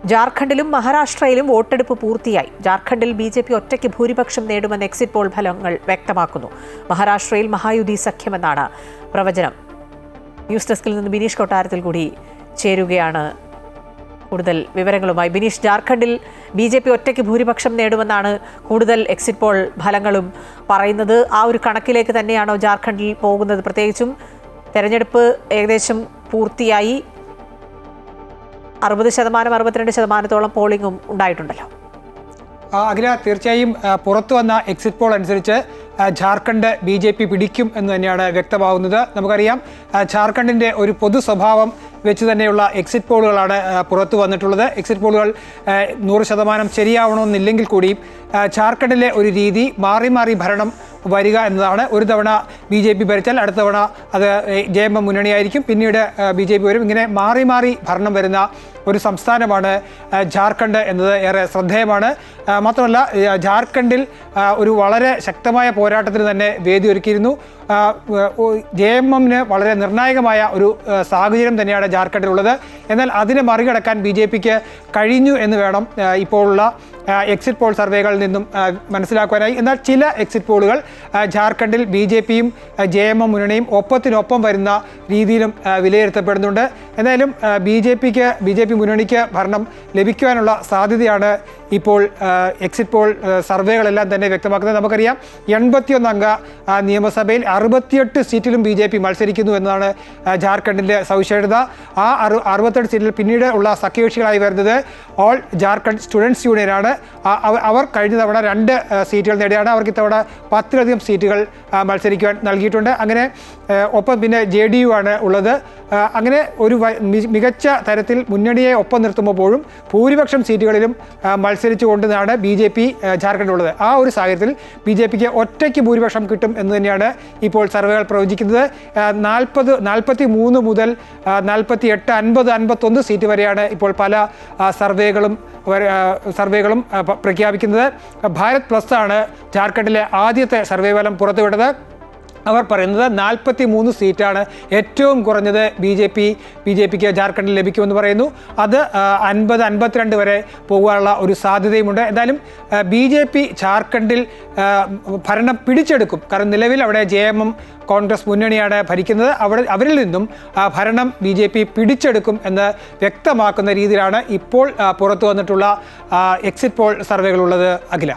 ജാർഖണ്ഡിലും മഹാരാഷ്ട്രയിലും വോട്ടെടുപ്പ് പൂർത്തിയായി. ജാർഖണ്ഡിൽ ബി.ജെ.പി ഒറ്റയ്ക്ക് ഭൂരിപക്ഷം നേടുമെന്ന് എക്സിറ്റ് പോൾ ഫലങ്ങൾ വ്യക്തമാക്കുന്നു. മഹാരാഷ്ട്രയിൽ മഹായുതി സഖ്യമെന്നാണ് പ്രവചനം. ന്യൂസ് ഡെസ്കിൽ നിന്ന് ബിനീഷ് കൊട്ടാരത്തിൽ കൂടി ചേരുകയാണ് കൂടുതൽ വിവരങ്ങളുമായി. ബിനീഷ്, ജാർഖണ്ഡിൽ ബി.ജെ.പി ഒറ്റയ്ക്ക് ഭൂരിപക്ഷം നേടുമെന്നാണ് കൂടുതൽ എക്സിറ്റ് പോൾ ഫലങ്ങളും പറയുന്നത്. ആ ഒരു കണക്കിലേക്ക് തന്നെയാണോ ജാർഖണ്ഡിൽ പോകുന്നത്? പ്രത്യേകിച്ചും തെരഞ്ഞെടുപ്പ് ഏകദേശം പൂർത്തിയായി, 60%, 62% പോളിംഗും ഉണ്ടായിട്ടുണ്ടല്ലോ. അഖില, തീർച്ചയായും പുറത്തു വന്ന എക്സിറ്റ് പോൾ അനുസരിച്ച് ജാർഖണ്ഡ് ബി.ജെ.പി പിടിക്കും എന്ന് തന്നെയാണ് വ്യക്തമാകുന്നത്. നമുക്കറിയാം, ജാർഖണ്ഡിൻ്റെ ഒരു പൊതു സ്വഭാവം വെച്ച് തന്നെയുള്ള എക്സിറ്റ് പോളുകളാണ് പുറത്തു വന്നിട്ടുള്ളത്. എക്സിറ്റ് പോളുകൾ 100% ശരിയാവണമെന്നില്ലെങ്കിൽ കൂടിയും ജാർഖണ്ഡിലെ ഒരു രീതി മാറി മാറി ഭരണം വരിക എന്നതാണ്. ഒരു തവണ ബി.ജെ.പി ഭരിച്ചാൽ അടുത്ത തവണ അത് JMM മുന്നണിയായിരിക്കും, പിന്നീട് ബി.ജെ.പി വരും. ഇങ്ങനെ മാറി മാറി ഭരണം വരുന്ന ഒരു സംസ്ഥാനമാണ് ജാർഖണ്ഡ് എന്നത് ഏറെ ശ്രദ്ധേയമാണ്. മാത്രമല്ല, ജാർഖണ്ഡിൽ ഒരു വളരെ ശക്തമായ പോരാട്ടത്തിന് തന്നെ വേദി ഒരുക്കിയിരുന്നു. JMMന് വളരെ നിർണായകമായ ഒരു സാഹചര്യം തന്നെയാണ് ജാർഖണ്ഡിലുള്ളത്. എന്നാൽ അതിനെ മറികടക്കാൻ ബി.ജെ.പിക്ക് കഴിഞ്ഞു എന്ന് വേണം ഇപ്പോഴുള്ള എക്സിറ്റ് പോൾ സർവേകളിൽ നിന്നും മനസ്സിലാക്കുവാനായി. എന്നാൽ ചില എക്സിറ്റ് പോളുകൾ ജാർഖണ്ഡിൽ ബി.ജെ.പിയും JMM മുന്നണിയും ഒപ്പത്തിനൊപ്പം വരുന്ന രീതിയിലും വിലയിരുത്തപ്പെടുന്നുണ്ട്. എന്തായാലും ബി.ജെ.പി മുന്നണിക്ക് ഭരണം ലഭിക്കുവാനുള്ള സാധ്യതയാണ് ഇപ്പോൾ എക്സിറ്റ് പോൾ സർവേകളെല്ലാം തന്നെ വ്യക്തമാക്കുന്നത്. നമുക്കറിയാം, 81 അംഗ നിയമസഭയിൽ 68 സീറ്റിലും ബി.ജെ.പി മത്സരിക്കുന്നു എന്നതാണ് ജാർഖണ്ഡിൻ്റെ സവിശേഷത. ആ 68 സീറ്റിൽ പിന്നീട് ഉള്ള സഖ്യകക്ഷികളായി വരുന്നത് ഓൾ ജാർഖണ്ഡ് സ്റ്റുഡൻസ് യൂണിയനാണ്. അവർ കഴിഞ്ഞ തവണ 2 സീറ്റുകൾ നേടിയാണ്. അവർക്ക് ഇത്തവണ 10-ലധികം സീറ്റുകൾ മത്സരിക്കുവാൻ നൽകിയിട്ടുണ്ട്. അങ്ങനെ ഒപ്പം പിന്നെ JDU ആണ് ഉള്ളത്. അങ്ങനെ ഒരു മികച്ച തരത്തിൽ മുന്നണിയെ ഒപ്പം നിർത്തുമ്പോഴും ഭൂരിപക്ഷം സീറ്റുകളിലും മത്സരിച്ചുകൊണ്ടാണ് ബി.ജെ.പി ജാർഖണ്ഡിലുള്ളത്. ആ ഒരു സാഹചര്യത്തിൽ ബി.ജെ.പിക്ക് ഒറ്റയ്ക്ക് ഭൂരിപക്ഷം കിട്ടും എന്ന് തന്നെയാണ് ഇപ്പോൾ സർവേകൾ പ്രവചിക്കുന്നത്. 43 മുതൽ 48, 50, 51 സീറ്റ് വരെയാണ് ഇപ്പോൾ പല സർവേകളും പ്രഖ്യാപിക്കുന്നത്. ഭാരത് പ്ലസ് ആണ് ജാർഖണ്ഡിലെ ആദ്യത്തെ സർവേ ഫലം പുറത്തുവിട്ടത്. അവർ പറയുന്നത് 43 സീറ്റാണ് ഏറ്റവും കുറഞ്ഞത് ബി.ജെ.പിക്ക് ജാർഖണ്ഡിൽ ലഭിക്കുമെന്ന് പറയുന്നു. അത് 50, 52 വരെ പോകാനുള്ള ഒരു സാധ്യതയുമുണ്ട്. എന്തായാലും ബി.ജെ.പി ജാർഖണ്ഡിൽ ഭരണം പിടിച്ചെടുക്കും. കാരണം നിലവിൽ അവിടെ JMM കോൺഗ്രസ് മുന്നണിയാണ് ഭരിക്കുന്നത്. അവരിൽ നിന്നും ഭരണം ബി.ജെ.പി പിടിച്ചെടുക്കും എന്ന് വ്യക്തമാക്കുന്ന രീതിയിലാണ് ഇപ്പോൾ പുറത്തു വന്നിട്ടുള്ള എക്സിറ്റ് പോൾ സർവേകളുള്ളത്. അഖില.